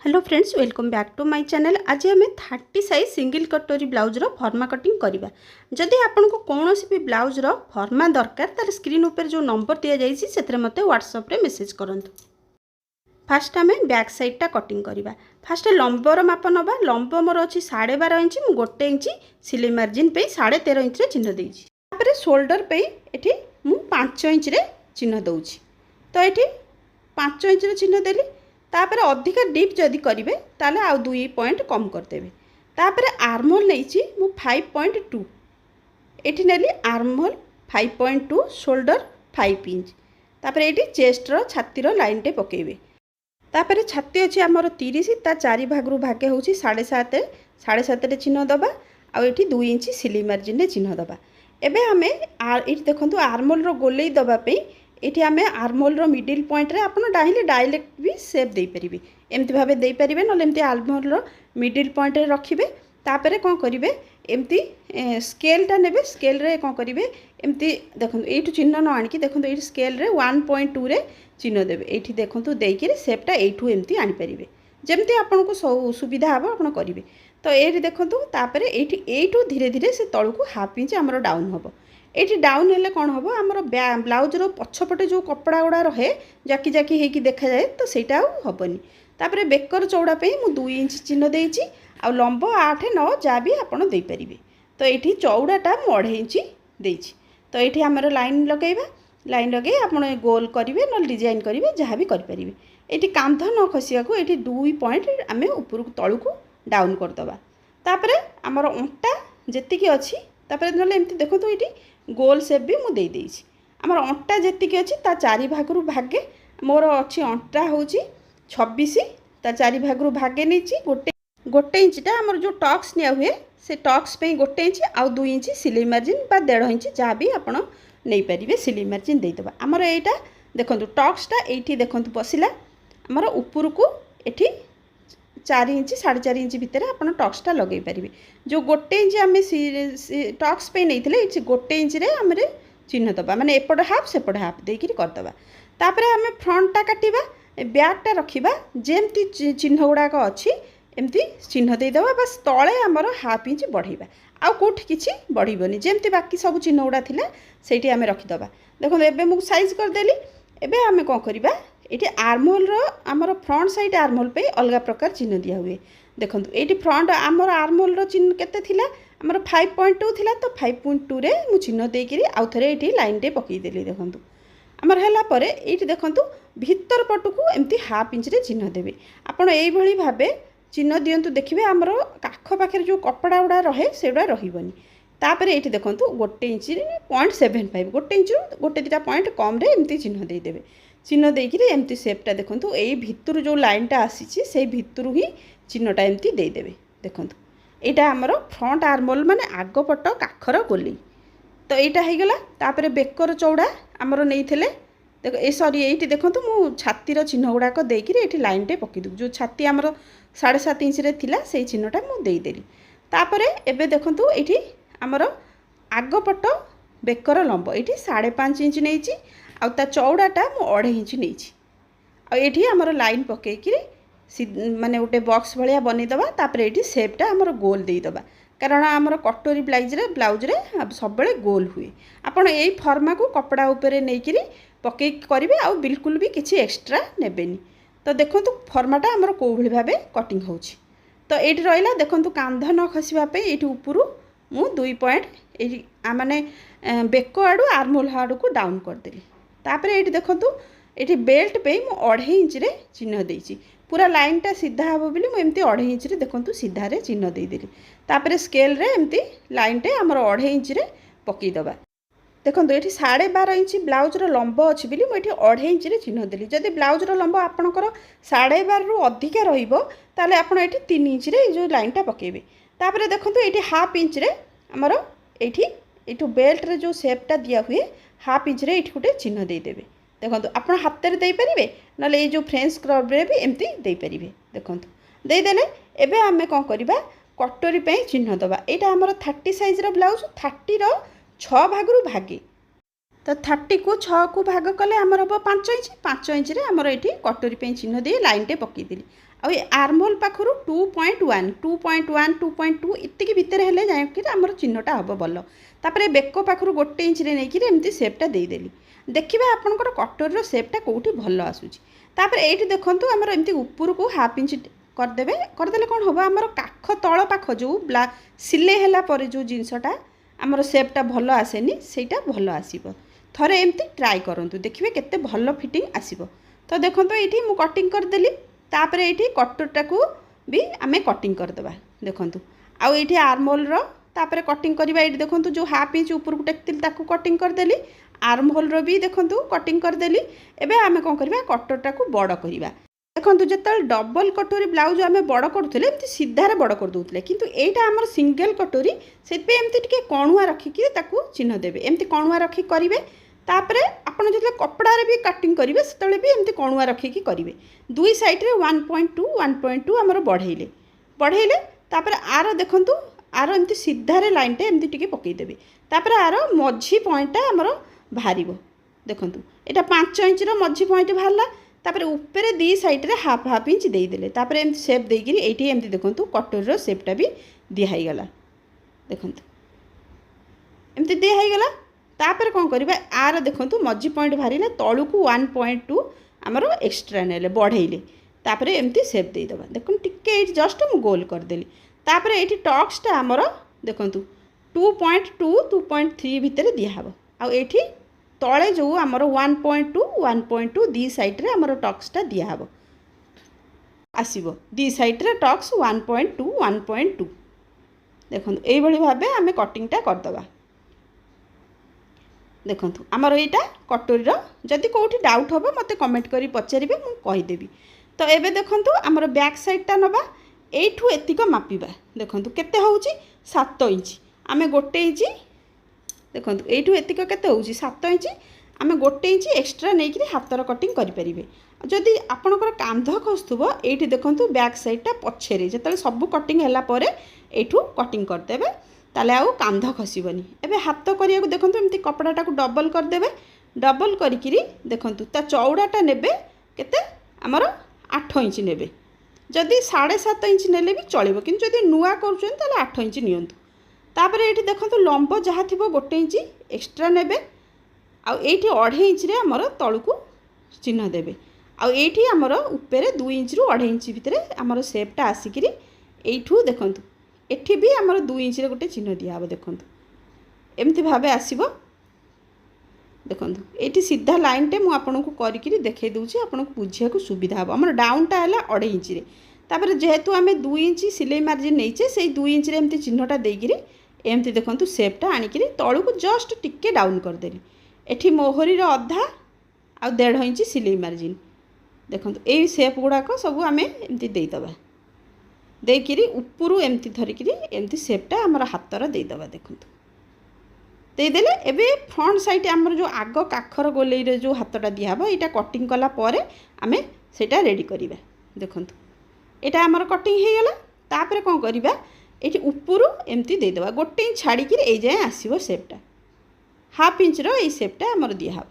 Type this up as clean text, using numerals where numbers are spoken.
Hello friends, welcome back to my channel. आज आम 30 size single कटोरी ब्लाउजर फर्मा कटिंग करवा। जदि आपको कौन भी ब्लाउजर फर्मा दरकार तार स्क्रीन ऊपर जो नंबर दि जाइए से मत व्हाट्सएप रे मेसेज करूँ। फास्ट आम बैक साइडटा कटिंग करवा। फास्ट लंबर माप नवा। लंब मोर अच्छी 12.5 इंच, मु 1 इंच सिलाई मार्जिन पे 13.5 इंच चिन्ह देती। शोल्डर पे ये मु 5 इंच चिन्ह दूची। तो ये 5 इंच चिन्ह देली। तापर अधिका डीप जदि करेंगे ताले आउ 2 पॉइंट कम करदेवे। तापर आर्महोल नहीं मु 5.2 एठी नेली। Armhole 5.2, shoulder 5 inch. तापर ये चेस्टर छातीर लाइनटे पकेबे। तापर छाती अच्छी आमर 30, ता 4 भाग भागे हूँ 7.5, 7.5 चिन्ह दबा। आठी 2 इंच सिलाई मार्जिन चिन्ह दबा। एबे आमे ये देखो आर्महोल गोले दवाई ये आम आर्महोल मिडिल पॉइंट रे आपन डाइले डायरेक्ट भी सेप दे परिबे। एमती भाबे दे परिबे न एमती आर्महोल मिडिल पॉइंट रे रखिबे। तापरे कोन करिवे एमती स्केलटा नेबे। स्केल रे कोन करिवे एमती देखो एठु चिन्ह न आनिकी देखो ये स्केल रे 1.2 रे चिन्ह देबे। एठी देखो देइकिरे सेपटा एठु एमती आनि परिबे। जेमती आपनको सुविधा हबो आपन करिवे। तो एठी देखो तापरे एठी एठु धीरे धीरे से तळकु हाफ इंच हमरो डाउन हबो। ये डाउन हेल्ले कौन हम आमर ब्लाउजर पछपटे जो कपड़ा गुड़ा रहे जाकी जाकी होगी देखा जाए तो सहीटा हेनी। तापर बेकर चौड़ा पे मु 2 इंच चिन्ह देती। आ लंब 8, 9 जहाँ भी आपड़ देपारे। तो ये चौड़ाटा मु 2.5 इंच देती। तो ये आमर लाइन लगेगा। लाइन लगे आप गोल करेंगे ना डिजाइन करेंगे जहाँ भी करेंगे। ये कांध न खसिया को ये 2 पॉइंट आम ऊपर तलू को डाउन करदे। तापर आमर अंटा जी अच्छी तापर ना एमती देखो ये गोल सेप भी मुझे देदेছি। आमर अंटा जी अच्छी ता 4 भाग भागे मोर अच्छी अंटा हूँ 26, ता 4 भाग भागे नहीं गोटे इंचटा आमर जो टक्स निया हुए से टक्स पे 1 इंच आउ 2 इंच सिलाई मार्जिन बा 1.5 इंच जहाँ भी आप नहीं पारे सिलाई मार्जिन देदेबा। आमर यहाँ देखो टक्सटा ये देखो बसला आमर ऊपर को ये 4 इंच 4.5 इंच भितर आप टक्सटा लगे पारे। जो 1 इंच आम टक्स पे नहीं थे 1 इंच आम चिन्ह दबा माने एपट हाफ सेपट हाफ देकर करदे। तापर आम फ्रंटटा काटिबा, बैकटा रखिबा जेमती चिन्ह गुड़ाक अच्छी एमती चिन्ह देदेबा। बस तले आमर हाफ इंच बढ़ेबा आउ कोठी किछि बढ़िबनी जेमती बाकी सब चिन्ह गुड़ा थिला सेठी आम रखिदबा। देखो एबे मु साइज करदेली। एबे आम कोन करिबा ये आर्महोल आमर फ्रंट साइड आर्महोल पे अलग प्रकार चिन्ह दिया हुए। देखो ये फ्रंट आमर आर्महोल चिन्ह केते थिला आमर 5.2 थिला। तो 5.2 रे मु चिन्ह देकिरी आउ थरे ये लाइन टे पकईदेली। देखो आमर हैला परे ये देखो भीतर पटकू एमती हाफ इंच रे चिन्ह देवे। आपड़ यही भावे चिन्ह दिंतु देखिए आमर काख पाखे जो कपड़ा गुड़ा रहे से रही। तापर ये देखो 1 इंच 0.75 1 इंच 1-2 पॉइंट कम रे एमती चिन्ह देदेवे। चिन्ह देकर एमती सेपटा देखो यही भितर जो लाइनटा आसी से भितर ही चिन्हटा एमती देदेवे। देखो यहाँ आमर फ्रंट आर्महोल माने आगपट काखर गोली। तो यहाँ होगला। तापर बेकर चौड़ा आमर नहीं देखो ये सॉरी ये देखो मु छातीर चिन्ह गुड़ाक देकर ये लाइनटे पकईदे। जो छाती आमर 7.5 इंच रे थिला से चिन्हटा मु देदेली। तापर एबे देखो ये आमर आगपट बेकर लंब ये 5.5 इंच नहीं आ चौड़ाटा मु 2.5 इंच नहीं। ये आमर लाइन पकईकि माने गोटे बॉक्स भाया बनईदबा। तापर ये सेपटा आमर गोल देदेबा कारण आमर कटोरी ब्लाउज रे सब गोल हुए। आपड़ यही फर्मा को कपड़ा उपरे नहीं पकई करेंगे आ बिल्कुल भी किसी एक्सट्रा नेबेनी। तो देखो फर्माटा आमर कौ भली भावे कटिंग हो। तो ये रहा देखो कांध न खसवाई ये ऊपर मु 2 पॉइंट माने बेक आड़ू आर्महोल आड़ को डाउन करदेली। तापर ये देखो ये बेल्ट पे मु 2.5 इंच रे चिन्ह देती। पूरा लाइनटा सीधा हे बोली मुझे 2.5 इंच रे देखो सीधा रे चिन्ह देदेली। तापर स्केल रे एमती लाइनटे आमर 2.5 इंच रे पकईदबा। देखो ये 12.5 इंच ब्लाउजर लंब अच्छी बोली मुझे 2.5 इंच रे चिन्ह देली। जदि ब्लाउजर लंब आपणकर 12.5 रु अधिका रही आप 3 इंच रे जो लाइनटा पकेबे। तापर देखो ये हाफ इंच रे आमर ये बेल्ट रे जो सेपटा दिया हुए हाफ इंच रे ये गोटे चिन्ह देदेवे। देखो आप हाथ में देपारे ना ये जो फ्रेंच स्क्रब रे भी एमती देपारे। देखो देदेले एबे आमे कौन करवा कटोरी पे चिन्ह दबा। यहाँ आमर 30 साइज रो ब्लाउज 30 रो 6 भाग भागे। तो 30 को 6 को भाग कले आमर हम 5 इंच 5 इंच रे आमर ये कटोरी पे चिन्ह दे लाइनटे पकईदेली। ଆଉ ଏ ଆର୍ମହୋଲ୍ ପାଖରୁ 2.1 2.1 2.2 ଏତିକି ଭିତରେ ହେଲେ ଯାଇକି ଆମର ଚିହ୍ନଟା ହେବ ଭଲ। ତାପରେ ବେକ ପାଖରୁ 1 ଇଞ୍ଚରେ ନେଇକିରି ଏମିତି ସେପ୍ଟା ଦେଇଦେଲି। ଦେଖିବା ଆପଣଙ୍କର କଟୋରୀର ସେପ୍ଟା କେଉଁଠି ଭଲ ଆସୁଛି। ତାପରେ ଏଇଠି ଦେଖନ୍ତୁ ଆମର ଏମିତି ଉପରକୁ ହାଫ୍ ଇଞ୍ଚ କରିଦେବେ। କରିଦେଲେ କ'ଣ ହେବ, ଆମର କାଖ ତଳ ପାଖ ଯେଉଁ ସିଲେଇ ହେଲା ପରେ ଯେଉଁ ଜିନିଷଟା ଆମର ସେପ୍ଟା ଭଲ ଆସେନି, ସେଇଟା ଭଲ ଆସିବ। ଥରେ ଏମିତି ଟ୍ରାଏ କରନ୍ତୁ, ଦେଖିବେ କେତେ ଭଲ ଫିଟିଂ ଆସିବ। ତ ଦେଖନ୍ତୁ ଏଇଠି ମୁଁ କଟିଂ କରିଦେଲି। ତାପରେ ଏଇଠି କଟୋରୀଟାକୁ ବି ଆମେ କଟିଂ କରିଦେବା। ଦେଖନ୍ତୁ ଆଉ ଏଇଠି ଆର୍ମହୋଲ୍ର ତାପରେ କଟିଂ କରିବା। ଏଇଠି ଦେଖନ୍ତୁ ଯେଉଁ ହାଫ୍ ଇଞ୍ଚ ଉପରକୁ ଟେକିଥିଲି ତାକୁ କଟିଂ କରିଦେଲି। ଆର୍ମହୋଲ୍ର ବି ଦେଖନ୍ତୁ କଟିଂ କରିଦେଲି। ଏବେ ଆମେ କ'ଣ କରିବା, କଟୋରୀଟାକୁ ବଡ଼ କରିବା। ଦେଖନ୍ତୁ ଯେତେବେଳେ ଡବଲ୍ କଟୋରୀ ବ୍ଲାଉଜ୍ ଆମେ ବଡ଼ କରୁଥିଲେ ଏମିତି ସିଧାରେ ବଡ଼ କରିଦେଉଥିଲେ, କିନ୍ତୁ ଏଇଟା ଆମର ସିଙ୍ଗଲ୍ କଟୋରୀ, ସେଥିପାଇଁ ଏମିତି ଟିକେ କଣୁଆ ରଖିକି ତାକୁ ଚିହ୍ନ ଦେବେ। ଏମିତି କଣୁଆ ରଖି କରିବେ। ତାପରେ ଆପଣ ଯେତେବେଳେ କପଡ଼ାରେ ବି କାଟିଂ କରିବେ ସେତେବେଳେ ବି ଏମିତି କଣୁଆ ରଖିକି କରିବେ। ଦୁଇ ସାଇଡ଼୍ରେ 1.2 ଆମର ବଢ଼େଇଲେ ତାପରେ ଆର ଦେଖନ୍ତୁ ଆର ଏମିତି ସିଧାରେ ଲାଇନ୍ଟେ ଏମିତି ଟିକେ ପକାଇଦେବେ। ତାପରେ ଆର ମଝି ପଏଣ୍ଟଟା ଆମର ବାହାରିବ। ଦେଖନ୍ତୁ ଏଇଟା 5 ଇଞ୍ଚର ମଝି ପଏଣ୍ଟ ବାହାରିଲା। ତାପରେ ଉପରେ ଦୁଇ ସାଇଡ଼୍ରେ ହାଫ୍ ଇଞ୍ଚ ଦେଇଦେଲେ। ତାପରେ ଏମିତି ସେପ୍ ଦେଇକିରି ଏଇଠି ଏମିତି ଦେଖନ୍ତୁ କଟୋରୀର ସେପ୍ଟା ବି ଦିଆ ହେଇଗଲା। ଦେଖନ୍ତୁ ଏମିତି ଦିଆ ହେଇଗଲା। ତାପରେ କ'ଣ କରିବା, ଆର ଦେଖନ୍ତୁ ମଝି ପଏଣ୍ଟ ବାହାରିଲେ ତଳକୁ 1.2 ଆମର ଏକ୍ସଟ୍ରା ନେଲେ ବଢ଼େଇଲେ। ତାପରେ ଏମିତି ସେପ୍ ଦେଇଦେବା। ଦେଖନ୍ତୁ ଟିକେ ଏଇଠି ଜଷ୍ଟ ମୁଁ ଗୋଲ କରିଦେଲି। ତାପରେ ଏଇଠି ଟକ୍ସଟା ଆମର ଦେଖନ୍ତୁ 2.2 2.3 ଭିତରେ ଦିଆହେବ। ଆଉ ଏଇଠି ତଳେ ଯେଉଁ ଆମର 1.2 ଦୁଇ ସାଇଡ଼୍ରେ ଆମର ଟକ୍ସଟା ଦିଆହେବ ଆସିବ। ଦୁଇ ସାଇଡ଼୍ରେ ଟକ୍ସ 1.2 ଦେଖନ୍ତୁ ଏଇଭଳି ଭାବେ ଆମେ କଟିଂଟା କରିଦେବା। ଦେଖନ୍ତୁ ଆମର ଏଇଟା କଟୋରୀର, ଯଦି କେଉଁଠି ଡାଉଟ୍ ହେବ ମୋତେ କମେଣ୍ଟ କରି ପଚାରିବେ, ମୁଁ କହିଦେବି। ତ ଏବେ ଦେଖନ୍ତୁ ଆମର ବ୍ୟାକ୍ ସାଇଡ଼୍ଟା ନେବା। এইଠু এতিক মাপিবা। দেখুন কেতে হচ্ছে 7 ইঞ্চ। আমি 1 ইঞ্চ দেখুন এইঠু এতিক কেতে হচ্ছে 7 ইঞ্চ। আমি 1 ইঞ্চ এক্সট্রা নেইকি হাতর কটিং করিপারে। যদি আপনার কাঁধ খসুব এইটি দেখুন ব্যাক সাইডটা পছরে যেত সবু কটিং হেলা পরে এইঠু কটিং করদেবে, তাহলে আউ কাঁধ খসবনি। এবে হাত করিয়া দেখুন এমতি কপড়াটা ডবল করদেবে। ডবল করিকি দেখুন তা চৌড়াটা নেবে কেতে আমার 8 ইঞ্চ নেবে। যদি 7.5 ইঞ্চ নেলে भी चलो, कि जब नुआ कर 8 इंच नियंतु। तापर ये देखो लंब जहाँ थी 1 इंच एक्सट्रा ने आईटी 2.5 इंच आमर तलू चिन्ह देवे। आईटी आमर ऊपर 2 इंच रु 2.5 इंच भितर आमर सेपटा आसिक यू देखु एटी भी आमर 2 इंच गोटे चिन्ह दिहब। देखु एमती भाव आसब। देखो ये सीधा लाइनटे मुझे करके देखे दूसरी आपको बुझा सुविधा हम। आम डाउनटा है 2.5 इंच। तापर जेहेतु आम 2 इंच सिलाई मार्जिन नहींचे से 2 इंच एमती चिन्हटा देकर एमती देखो सेपटा आणिक तलू जस्ट टिके डाउन करदेली। एठी मोहरीर अधा आ 1.5 इंच सिलाई मार्जिन। देखो यही सेप गुड़ाक सब आम एमती देदेबा। देकर उपरू एमती धरिकी एमती सेपटा आमर हाथर देदेबा। देखो देदेले एबे फ्रंट साइड आमर जो आग काखर गोलेर जो हाथटा दिहब यहाँ कटिंग कलापर आम सेटा रेडी करिबा। देखो यहाँ आमर कटिंग हो गला। तापर कौन करवा ये उपरू एमती देदेबा 1 इंच छाड़ी ये जाए आसो सेपटा हाफ इंच रो सेपटा आमर दिहब।